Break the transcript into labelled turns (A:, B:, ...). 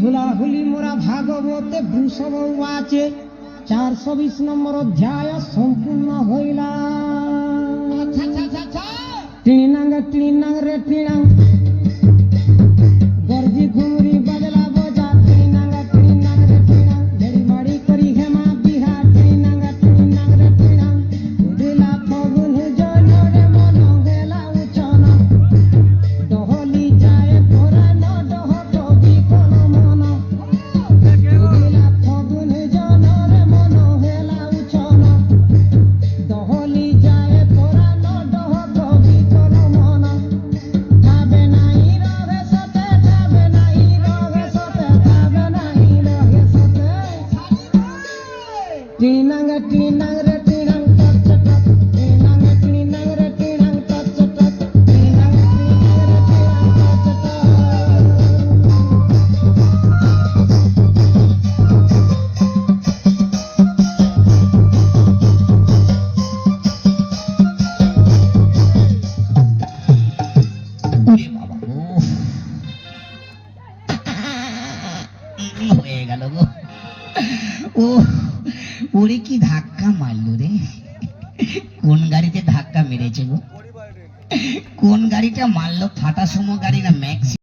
A: হুলাহুলি মোরা ভাগবতে বৃষভ আছে 420 নম্বর অধ্যায় সম্পূর্ণ হইলা। টিনাঙ্গ টিনাঙ্গ রে টিনাঙ্গ গর্জি ঘুমরি বদলা বজা টিনাঙ্গ টিনাঙ্গ রে টিনাঙ্গ ঝড়ি মাড়ি করি হেমা বিহা টিনাঙ্গ টিনাঙ্গ রে টিনাঙ্গ দিলা ফগুন জন রে মন গেলা উচন দহলি যায় পুরান দহ কবি কোন মন দিলা ফগুন জন রে মন গেলা উচন দহলি যায় পুরান দহ কবি কোন মন যাবে নাই রবে সতে যাবে নাই রবে সতে যাবে নাই রবে সতে টিনাঙ্গ টিনাঙ্গ রে টিনাঙ্গ টচ টচ টিনাঙ্গ টিনাঙ্গ রে টিনাঙ্গ টচ টচ টিনাঙ্গ টিনাঙ্গ রে টিনাঙ্গ টচ টচ।
B: ওরে বাবা গো, হয়ে গেল গো। ও ওরে কি ধাক্কা মারলো রে, কোন গাড়িতে ধাক্কা মেরেছে গো, কোন গাড়িটা মারলো, ফাটা সুমো গাড়ি না ম্যাক্সি?